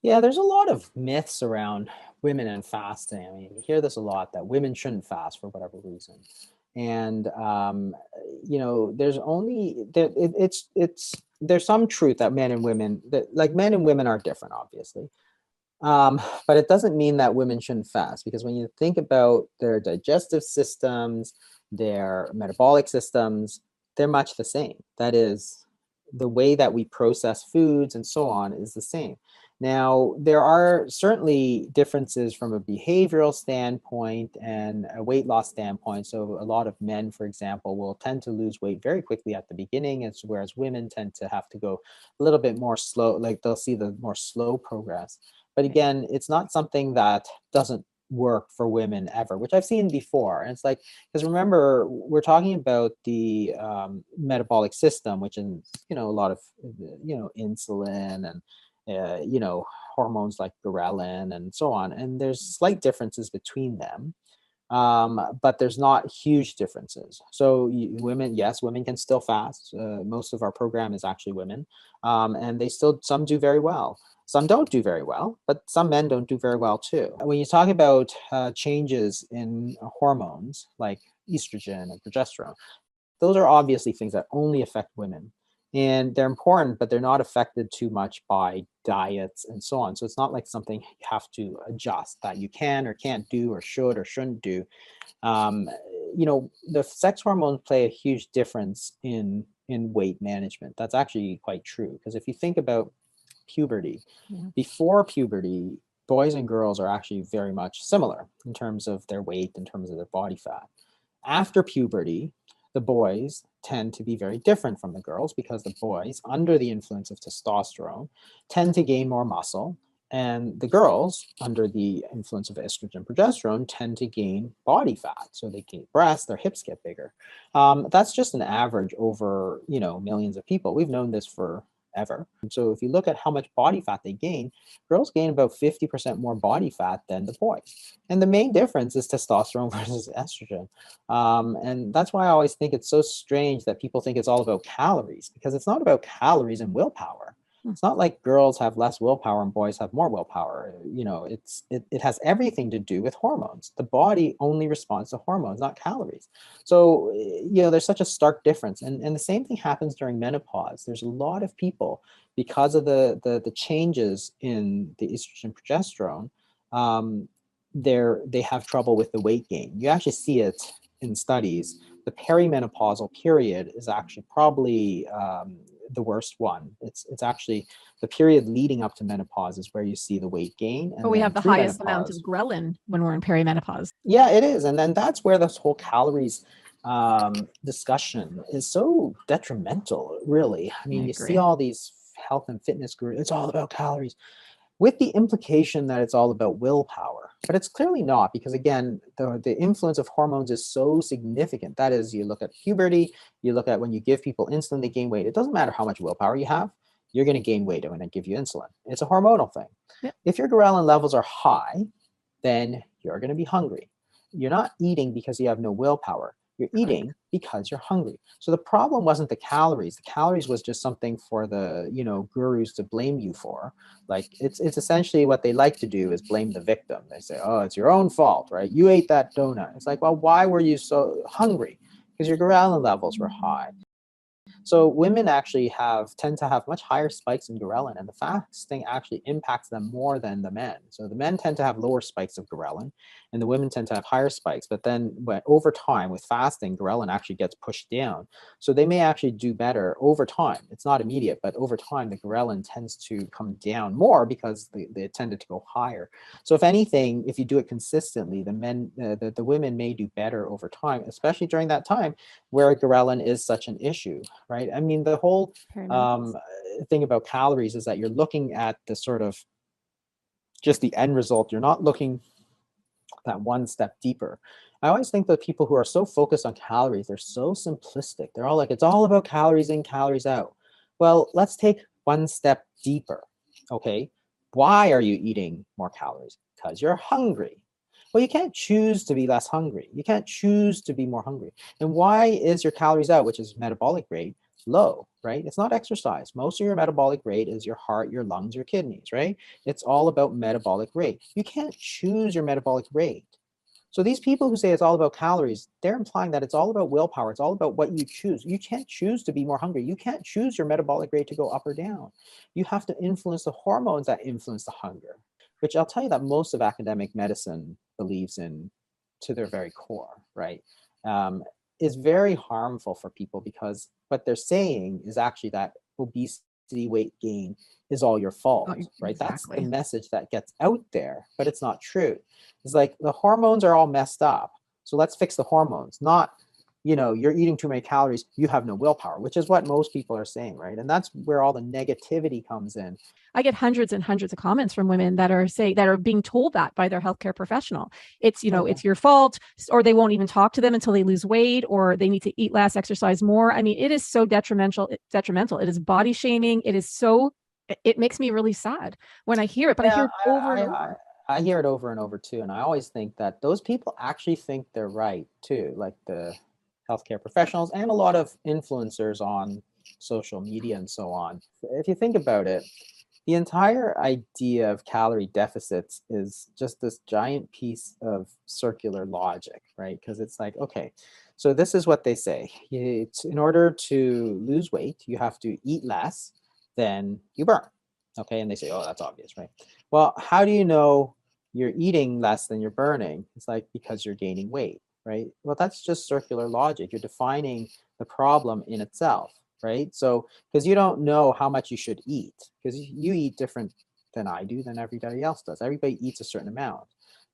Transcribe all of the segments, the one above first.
Yeah, there's a lot of myths around women and fasting. I mean, you hear this a lot that women shouldn't fast for whatever reason. And there's only there it's there's some truth that men and women that like men and women are different, obviously. But it doesn't mean that women shouldn't fast because when you think about their digestive systems, their metabolic systems, they're much the same. That is, the way that we process foods and so on is the same. Now, there are certainly differences from a behavioral standpoint and a weight loss standpoint. So, a lot of men, for example, will tend to lose weight very quickly at the beginning, whereas women tend to have to go a little bit more slow, like they'll see the more slow progress. But again, it's not something that doesn't work for women ever, which I've seen before. And it's like, because remember, we're talking about the metabolic system, which is, a lot of, insulin and, hormones like ghrelin and so on. And there's slight differences between them. But there's not huge differences. So women, yes, women can still fast. Most of our program is actually women, and some do very well. Some don't do very well, but some men don't do very well too. When you talk about changes in hormones like estrogen and progesterone, those are obviously things that only affect women. And they're important, but they're not affected too much by diets and so on. So it's not like something you have to adjust that you can or can't do or should or shouldn't do. Um, the sex hormones play a huge difference in weight management. That's actually quite true. Because if you think about puberty, Yeah. before puberty, boys and girls are actually very much similar in terms of their weight, in terms of their body fat. After puberty, the boys tend to be very different from the girls because the boys, under the influence of testosterone, tend to gain more muscle. And the girls, under the influence of estrogen and progesterone, tend to gain body fat. So they gain breasts, their hips get bigger. That's just an average over, millions of people. We've known this for ever. So if you look at how much body fat they gain, girls gain about 50% more body fat than the boys. And the main difference is testosterone versus estrogen. And that's why I always think it's so strange that people think it's all about calories, because it's not about calories and willpower. It's not like girls have less willpower and boys have more willpower. It has everything to do with hormones. The body only responds to hormones, not calories. So, there's such a stark difference. And the same thing happens during menopause. There's a lot of people, because of the changes in the estrogen progesterone, they have trouble with the weight gain. You actually see it in studies. The perimenopausal period is actually probably the worst one. It's actually the period leading up to menopause is where you see the weight gain. And But we have the highest amount of menopause, ghrelin when we're in perimenopause. yeah, it is. And then that's where this whole calories discussion is so detrimental, really. I mean, I you see agree. all these health and fitness gurus, it's all about calories, with the implication that it's all about willpower. But it's clearly not, because again, the influence of hormones is so significant. That is, you look at puberty, you look at when you give people insulin, they gain weight. It doesn't matter how much willpower you have, you're going to gain weight when I give you insulin. It's a hormonal thing. Yep. If your ghrelin levels are high, then you're going to be hungry. You're not eating because you have no willpower. You're eating because you're hungry. So the problem wasn't the calories. The calories was just something for the, gurus to blame you for. Like it's essentially what they like to do is blame the victim. They say, "Oh, it's your own fault, right? You ate that donut." It's like, well, why were you so hungry? Because your ghrelin levels were high. So women actually tend to have much higher spikes in ghrelin, and the fasting actually impacts them more than the men. So the men tend to have lower spikes of ghrelin, and the women tend to have higher spikes. But then over time with fasting, ghrelin actually gets pushed down. So they may actually do better over time. It's not immediate, but over time the ghrelin tends to come down more because they tended to go higher. So if anything, if you do it consistently, the women may do better over time, especially during that time where ghrelin is such an issue, right? I mean, the whole thing about calories is that you're looking at the sort of just the end result. You're not looking that one step deeper. I always think that people who are so focused on calories, they're so simplistic. They're all like, it's all about calories in, calories out. Well, let's take one step deeper. Okay. Why are you eating more calories? Because you're hungry. Well, you can't choose to be less hungry. You can't choose to be more hungry. And why is your calories out, which is metabolic rate, low, right? It's not exercise. Most of your metabolic rate is your heart, your lungs, your kidneys, right? It's all about metabolic rate. You can't choose your metabolic rate. So these people who say it's all about calories, they're implying that it's all about willpower. It's all about what you choose. You can't choose to be more hungry. You can't choose your metabolic rate to go up or down. You have to influence the hormones that influence the hunger, which I'll tell you that most of academic medicine believes in to their very core, right? Is very harmful for people because what they're saying is actually that obesity, weight gain is all your fault, right? Exactly. That's the message that gets out there, but it's not true. It's like the hormones are all messed up. So let's fix the hormones, not, you're eating too many calories, you have no willpower, which is what most people are saying, right? And that's where all the negativity comes in. I get hundreds and hundreds of comments from women that are being told that by their healthcare professional. It's, it's your fault, or they won't even talk to them until they lose weight, or they need to eat less, exercise more. I mean, it is so detrimental. It is body shaming. It makes me really sad when I hear it, but I hear it over and over. I hear it over and over too. And I always think that those people actually think they're right too, like the healthcare professionals and a lot of influencers on social media and so on. If you think about it, the entire idea of calorie deficits is just this giant piece of circular logic, right? Because it's like, okay, so this is what they say. In order to lose weight, you have to eat less than you burn. Okay, and they say, oh, that's obvious, right? Well, how do you know you're eating less than you're burning? It's like, because you're gaining weight, right? Well, that's just circular logic. You're defining the problem in itself, right? So, because you don't know how much you should eat, because you eat different than I do, than everybody else does. Everybody eats a certain amount,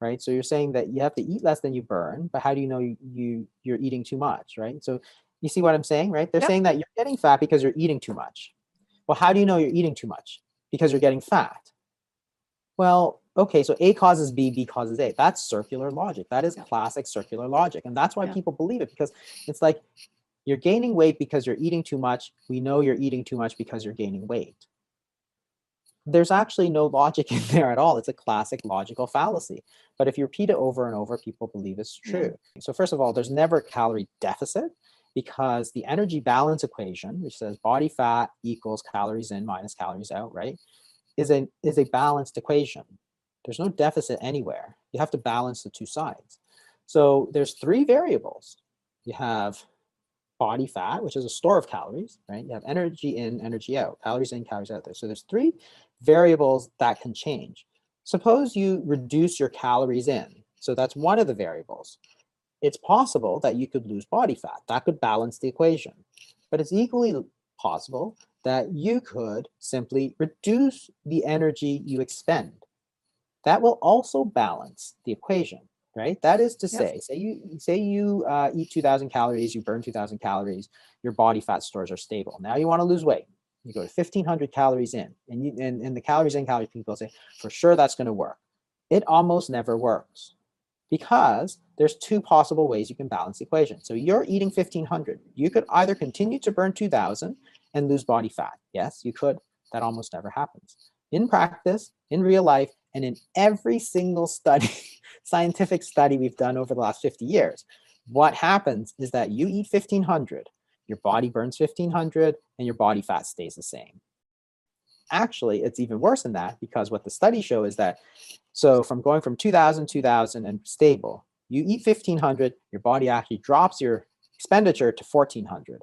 right? So you're saying that you have to eat less than you burn, but how do you know you're eating too much, right? So you see what I'm saying, right? They're saying that you're getting fat because you're eating too much. Well, how do you know you're eating too much? Because you're getting fat. Well, okay, so A causes B, B causes A. That's circular logic. That is classic circular logic. And that's why people believe it, because it's like, you're gaining weight because you're eating too much. We know you're eating too much because you're gaining weight. There's actually no logic in there at all. It's a classic logical fallacy. But if you repeat it over and over, people believe it's true. So first of all, there's never a calorie deficit, because the energy balance equation, which says body fat equals calories in minus calories out, right, is a balanced equation. There's no deficit anywhere. You have to balance the two sides. So there's three variables. You have body fat, which is a store of calories, right? You have energy in, energy out, calories in, calories out there. So there's three variables that can change. Suppose you reduce your calories in. So that's one of the variables. It's possible that you could lose body fat. That could balance the equation. But it's equally possible that you could simply reduce the energy you expend. That will also balance the equation, right? That is to say, say you eat 2,000 calories, you burn 2,000 calories, your body fat stores are stable. Now you want to lose weight. You go to 1,500 calories in, and the calories in, calories people say, for sure that's going to work. It almost never works, because there's two possible ways you can balance the equation. So you're eating 1,500. You could either continue to burn 2,000 and lose body fat. Yes, you could. That almost never happens. In practice, in real life, and in every single study, scientific study we've done over the last 50 years, what happens is that you eat 1,500, your body burns 1,500, and your body fat stays the same. Actually, it's even worse than that, because what the studies show is that, so from going from 2,000, 2,000 and stable, you eat 1,500, your body actually drops your expenditure to 1,400.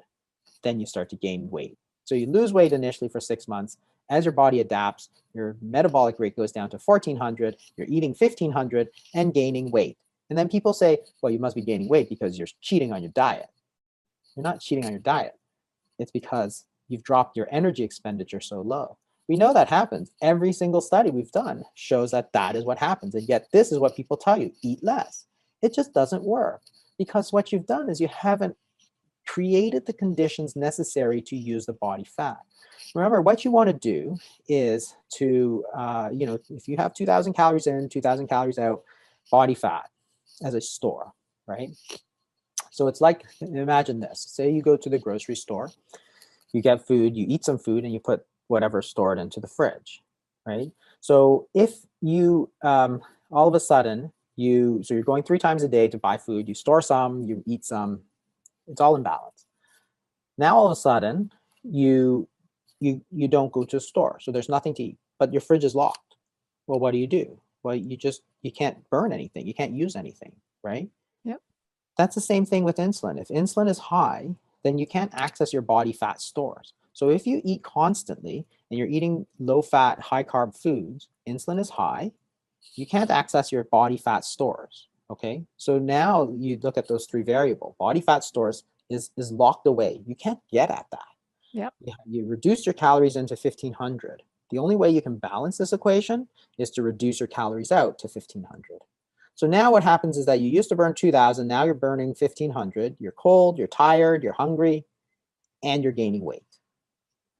Then you start to gain weight. So you lose weight initially for 6 months. As your body adapts, your metabolic rate goes down to 1,400, you're eating 1,500 and gaining weight. And then people say, well, you must be gaining weight because you're cheating on your diet. You're not cheating on your diet. It's because you've dropped your energy expenditure so low. We know that happens. Every single study we've done shows that that is what happens. And yet this is what people tell you, eat less. It just doesn't work, because what you've done is you haven't created the conditions necessary to use the body fat. Remember, what you want to do is to, if you have 2,000 calories in, 2,000 calories out, body fat as a store, right? So it's like, imagine this. Say you go to the grocery store, you get food, you eat some food, and you put whatever stored into the fridge, right? So if you, all of a sudden, so you're going 3 times a day to buy food, you store some, you eat some, it's all in balance. Now all of a sudden, you don't go to the store, so there's nothing to eat, but your fridge is locked. Well, what do? Well, you can't burn anything, you can't use anything, right? Yep. That's the same thing with insulin. If insulin is high, then you can't access your body fat stores. So if you eat constantly and you're eating low fat, high carb foods, insulin is high, you can't access your body fat stores. Okay. So now you look at those three variables. Body fat stores is locked away. You can't get at that. Yep. You reduce your calories into 1500. The only way you can balance this equation is to reduce your calories out to 1500. So now what happens is that you used to burn 2000, now you're burning 1500. You're cold, you're tired, you're hungry, and you're gaining weight.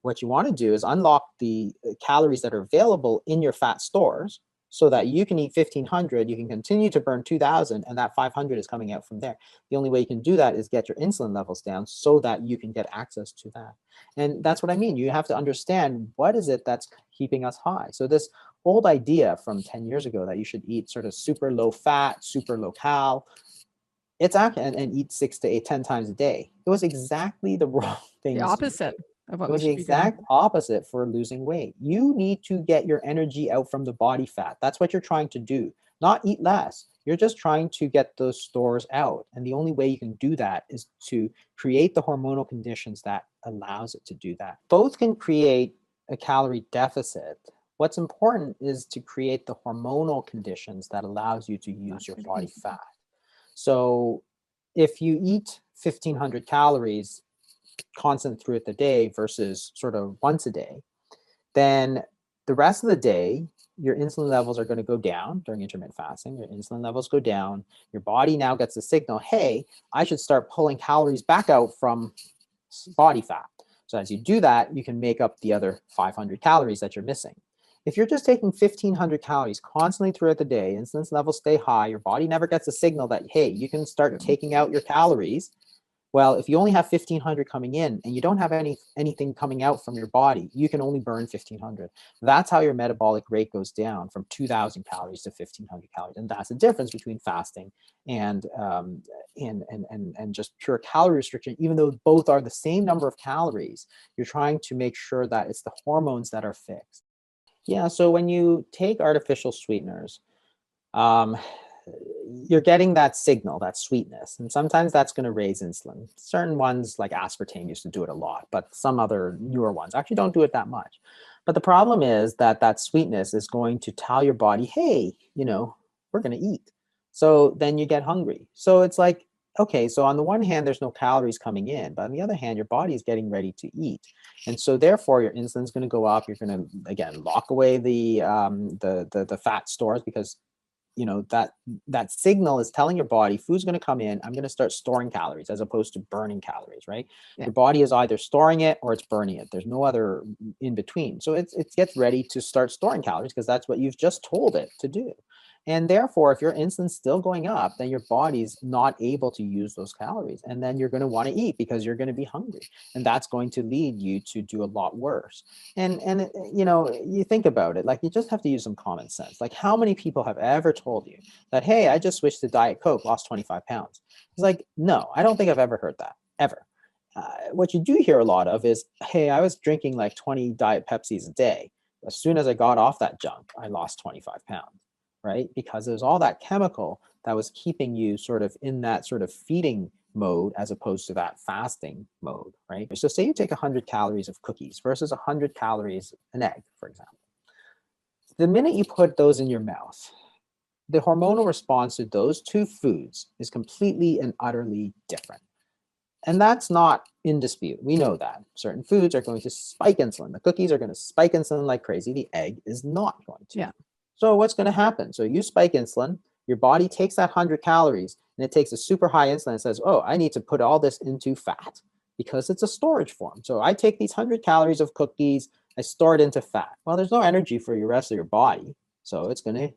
What you want to do is unlock the calories that are available in your fat stores so that you can eat 1500, you can continue to burn 2000, and that 500 is coming out from there. The only way you can do that is get your insulin levels down so that you can get access to that. And that's what I mean. You have to understand, what is it that's keeping us high? So this old idea from 10 years ago that you should eat sort of super low fat, super low cal, it's actually, and eat 6 to 8, 10 times a day. It was exactly the wrong thing. The opposite of what it was the exact opposite for losing weight. You need to get your energy out from the body fat. That's what you're trying to do. Not eat less. You're just trying to get those stores out. And the only way you can do that is to create the hormonal conditions that allows it to do that. Both can create a calorie deficit. What's important is to create the hormonal conditions that allows you to use your body fat. So if you eat 1500 calories constant throughout the day versus sort of once a day, then the rest of the day, your insulin levels are going to go down during intermittent fasting. Your insulin levels go down. Your body now gets the signal, hey, I should start pulling calories back out from body fat. So as you do that, you can make up the other 500 calories that you're missing. If you're just taking 1500 calories constantly throughout the day, insulin levels stay high, your body never gets a signal that, hey, you can start taking out your calories. Well, if you only have 1500 coming in and you don't have anything coming out from your body, you can only burn 1500. That's how your metabolic rate goes down from 2000 calories to 1500 calories. And that's the difference between fasting and just pure calorie restriction. Even though both are the same number of calories, you're trying to make sure that it's the hormones that are fixed. Yeah, so when you take artificial sweeteners, you're getting that signal, that sweetness, and sometimes that's going to raise insulin. Certain ones like aspartame used to do it a lot, but some other newer ones actually don't do it that much. But the problem is that that sweetness is going to tell your body, hey, we're going to eat. So then you get hungry. So it's like, okay, so on the one hand, there's no calories coming in, but on the other hand, your body is getting ready to eat. And so therefore your insulin is going to go up. You're going to, again, lock away the fat stores because that signal is telling your body food's going to come in. I'm going to start storing calories as opposed to burning calories, right? Yeah. Your body is either storing it or it's burning it. There's no other in between. So it gets ready to start storing calories because that's what you've just told it to do. And therefore, if your insulin's still going up, then your body's not able to use those calories. And then you're going to want to eat because you're going to be hungry. And that's going to lead you to do a lot worse. And you think about it, like you just have to use some common sense. Like how many people have ever told you that, hey, I just switched to Diet Coke, lost 25 pounds. It's like, no, I don't think I've ever heard that, ever. What you do hear a lot of is, hey, I was drinking like 20 Diet Pepsis a day. As soon as I got off that junk, I lost 25 pounds. Right? Because there's all that chemical that was keeping you sort of in that sort of feeding mode as opposed to that fasting mode, right? So say you take 100 calories of cookies versus 100 calories an egg, for example. The minute you put those in your mouth, the hormonal response to those two foods is completely and utterly different. And that's not in dispute. We know that certain foods are going to spike insulin. The cookies are going to spike insulin like crazy. The egg is not going to. Yeah. So what's going to happen? So you spike insulin, your body takes that 100 calories and it takes a super high insulin and says, oh, I need to put all this into fat because it's a storage form. So I take these 100 calories of cookies, I store it into fat. Well, there's no energy for your rest of your body. So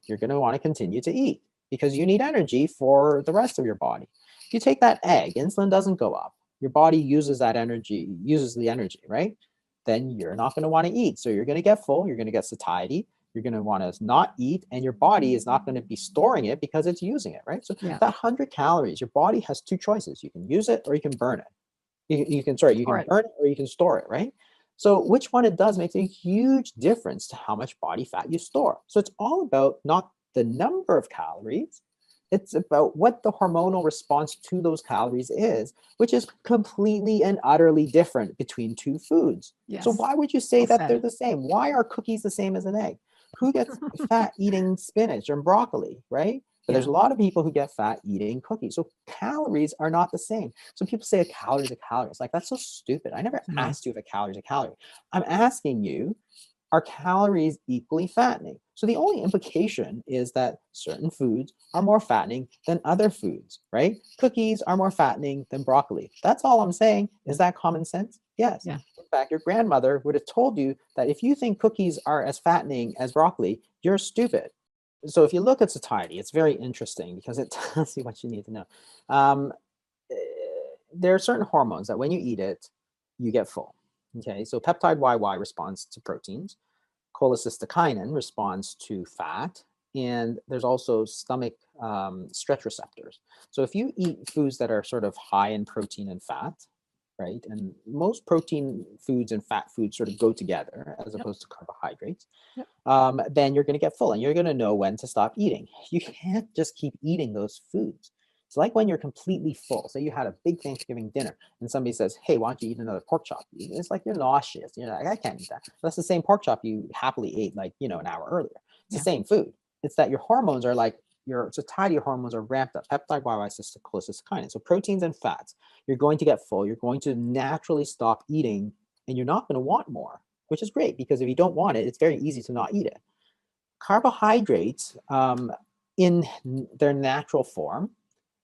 you're going to want to continue to eat because you need energy for the rest of your body. If you take that egg, insulin doesn't go up. Your body uses the energy, right? Then you're not going to want to eat. So you're going to get full, you're going to get satiety. You're going to want to not eat, and your body is not going to be storing it because it's using it, right? So that 100 calories, your body has two choices. You can use it or you can burn it. You can, sorry, you Or can it. burn it or you can store it, right? So which one it does makes a huge difference to how much body fat you store. So it's all about not the number of calories, it's about what the hormonal response to those calories is, which is completely and utterly different between two foods. So Yes. why would you say Well that they're said. the same? Why are cookies the same as an egg? Who gets fat eating spinach and broccoli, right? But there's Yeah. a lot of people who get fat eating cookies. So calories are not the same. So people say a calorie is a calorie. It's like, that's so stupid. I never Mm. asked you if a calorie is a calorie. I'm asking you, are calories equally fattening? So the only implication is that certain foods are more fattening than other foods, right? Cookies are more fattening than broccoli. That's all I'm saying. Is that common sense? Yes. Yeah. In fact, your grandmother would have told you that if you think cookies are as fattening as broccoli, you're stupid. So if you look at satiety, it's very interesting because it tells you what you need to know. Um, eh, there are certain hormones that when you eat it, you get full. Okay, so peptide YY responds to proteins, cholecystokinin responds to fat, and there's also stomach stretch receptors. So if you eat foods that are sort of high in protein and fat, right, and most protein foods and fat foods sort of go together as Yep. opposed to carbohydrates, Yep. then you're going to get full and you're going to know when to stop eating. You can't just keep eating those foods. It's like when you're completely full. Say you had a big Thanksgiving dinner and somebody says, hey, why don't you eat another pork chop? It's like you're nauseous. You're like, I can't eat that. That's the same pork chop you happily ate like, an hour earlier. It's the Yeah. same food. It's that your hormones are like, your satiety hormones are ramped up. Peptide, YY, cholecystokinin. So proteins and fats, you're going to get full. You're going to naturally stop eating and you're not going to want more, which is great because if you don't want it, it's very easy to not eat it. Carbohydrates, in their natural form,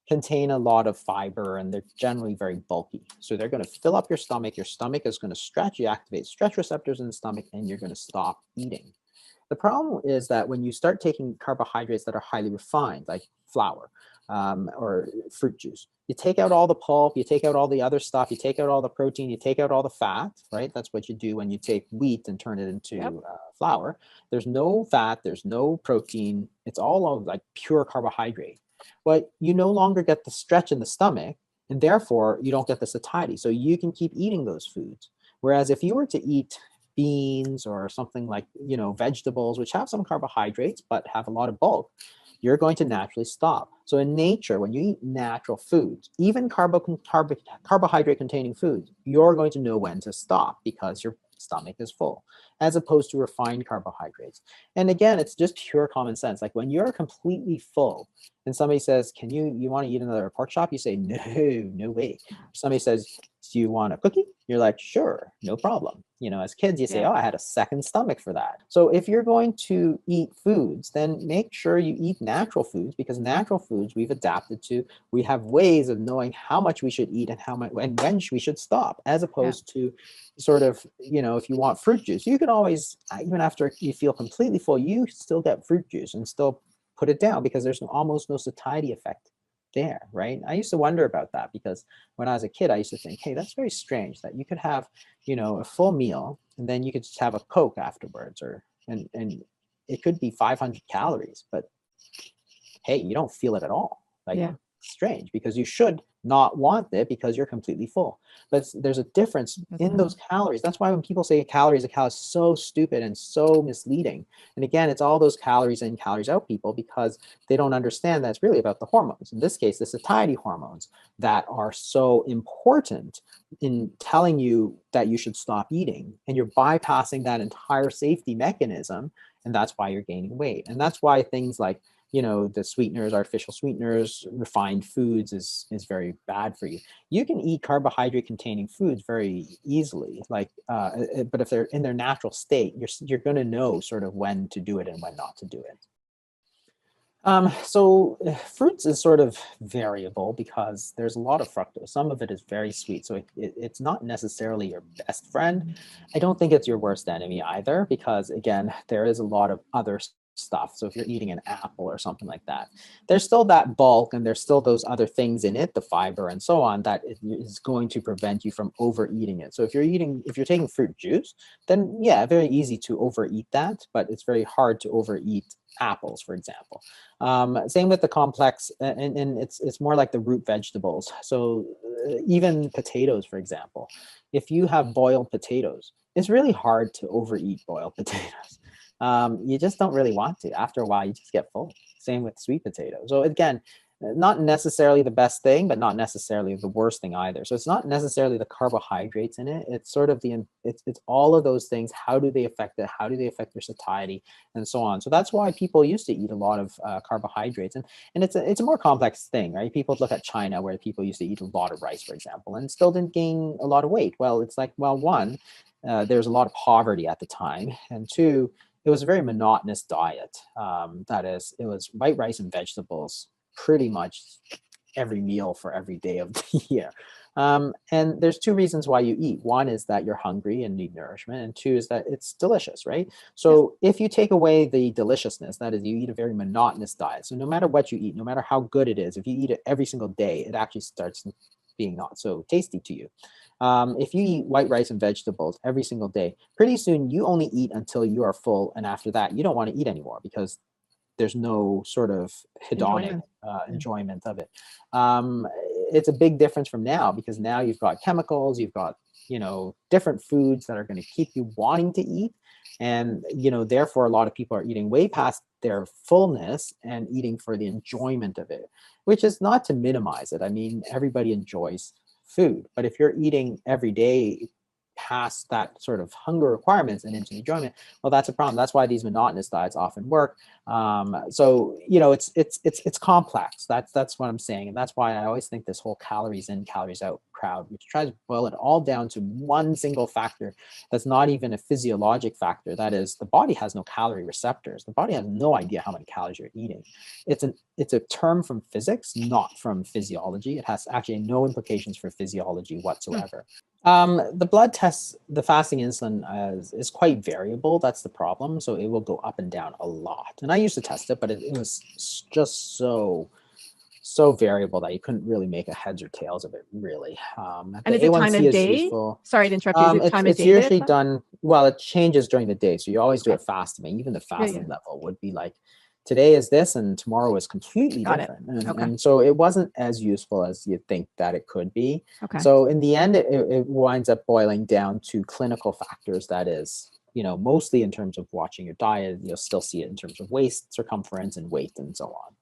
contain a lot of fiber and they're generally very bulky. So they're going to fill up your stomach. Your stomach is going to stretch. You activate stretch receptors in the stomach and you're going to stop eating. The problem is that when you start taking carbohydrates that are highly refined, like flour or fruit juice, you take out all the pulp, you take out all the other stuff, you take out all the protein, you take out all the fat, right? That's what you do when you take wheat and turn it Yep. into flour. There's no fat, there's no protein. It's all like pure carbohydrate. But you no longer get the stretch in the stomach, and therefore you don't get the satiety. So you can keep eating those foods. Whereas if you were to eat beans or something like vegetables which have some carbohydrates but have a lot of bulk, you're going to naturally stop. So in nature, when you eat natural foods, even carbohydrate containing foods, you're going to know when to stop because your stomach is full, as opposed to refined carbohydrates. And again, it's just pure common sense. Like when you're completely full and somebody says, you want to eat another pork chop? You say, no, no way. Somebody says, do you want a cookie? You're like, sure, no problem. As kids, you say, Yeah. oh, I had a second stomach for that. So if you're going to eat foods, then make sure you eat natural foods, because natural foods we've adapted to. We have ways of knowing how much we should eat and how much and when we should stop, as Yeah. opposed to sort of, if you want fruit juice, you can always, even after you feel completely full, you still get fruit juice and still put it down because there's almost no satiety effect there, right? I used to wonder about that because when I was a kid, I used to think, hey, that's very strange that you could have, a full meal and then you could just have a Coke afterwards, and it could be 500 calories, but hey, you don't feel it at all. Like, Yeah. strange, because you should not want it because you're completely full. But there's a difference in those calories. That's why when people say calories a calorie, is so stupid and so misleading. And again, it's all those calories in, calories out people, because they don't understand that it's really about the hormones. In this case, the satiety hormones that are so important in telling you that you should stop eating, and you're bypassing that entire safety mechanism, and that's why you're gaining weight. And that's why things like the sweeteners, artificial sweeteners, refined foods is very bad for you. You can eat carbohydrate containing foods very easily, like, but if they're in their natural state, you're going to know sort of when to do it and when not to do it. So fruits is sort of variable because there's a lot of fructose. Some of it is very sweet, so it's not necessarily your best friend. I don't think it's your worst enemy either, because again, there is a lot of other stuff. So if you're eating an apple or something like that, there's still that bulk and there's still those other things in it, the fiber and so on, that is going to prevent you from overeating it. So if you're taking fruit juice, then yeah, very easy to overeat that, but it's very hard to overeat apples, for example. Same with the complex, and it's more like the root vegetables. So even potatoes, for example, if you have boiled potatoes, it's really hard to overeat boiled potatoes. You just don't really want to. After a while, you just get full. Same with sweet potatoes. So again, not necessarily the best thing, but not necessarily the worst thing either. So it's not necessarily the carbohydrates in it. It's sort of it's all of those things. How do they affect it? How do they affect your satiety and so on? So that's why people used to eat a lot of carbohydrates, and it's a more complex thing, right? People look at China, where people used to eat a lot of rice, for example, and still didn't gain a lot of weight. Well, it's like, well, one, there's a lot of poverty at the time, and two, it was a very monotonous diet. That is, it was white rice and vegetables pretty much every meal for every day of the year. And there's two reasons why you eat. One is that you're hungry and need nourishment, and two is that it's delicious, right? So if you take away the deliciousness, that is, you eat a very monotonous diet. So no matter what you eat, no matter how good it is, if you eat it every single day, it actually starts being not so tasty to you. If you eat white rice and vegetables every single day, pretty soon you only eat until you are full, and after that, you don't want to eat anymore because there's no sort of hedonic enjoyment of it. It's a big difference from now, because now you've got chemicals, you've got, different foods that are going to keep you wanting to eat. And, therefore, a lot of people are eating way past their fullness and eating for the enjoyment of it, which is not to minimize it. I mean, everybody enjoys food, but if you're eating every day past that sort of hunger requirements and into enjoyment, well, that's a problem. That's why these monotonous diets often work. So it's complex. That's what I'm saying, and that's why I always think this whole calories in, calories out crowd, which tries to boil it all down to one single factor that's not even a physiologic factor. That is, the body has no calorie receptors. The body has no idea how many calories you're eating. It's a term from physics, not from physiology. It has actually no implications for physiology whatsoever. The blood tests, the fasting insulin is quite variable. That's the problem. So it will go up and down a lot. And I used to test it, but it was just so variable that you couldn't really make a heads or tails of it, really. And is The it time A1C of is day? useful. Sorry to interrupt you. Is it time of It's day? usually done, well, it changes during the day. So you always do it fasting. Even the fasting yeah. level would be like, today is this and tomorrow is completely Got it. different. And, Okay. and so it wasn't as useful as you'd think that it could be. Okay. So in the end, it winds up boiling down to clinical factors. That is, mostly in terms of watching your diet. You'll still see it in terms of waist circumference and weight and so on.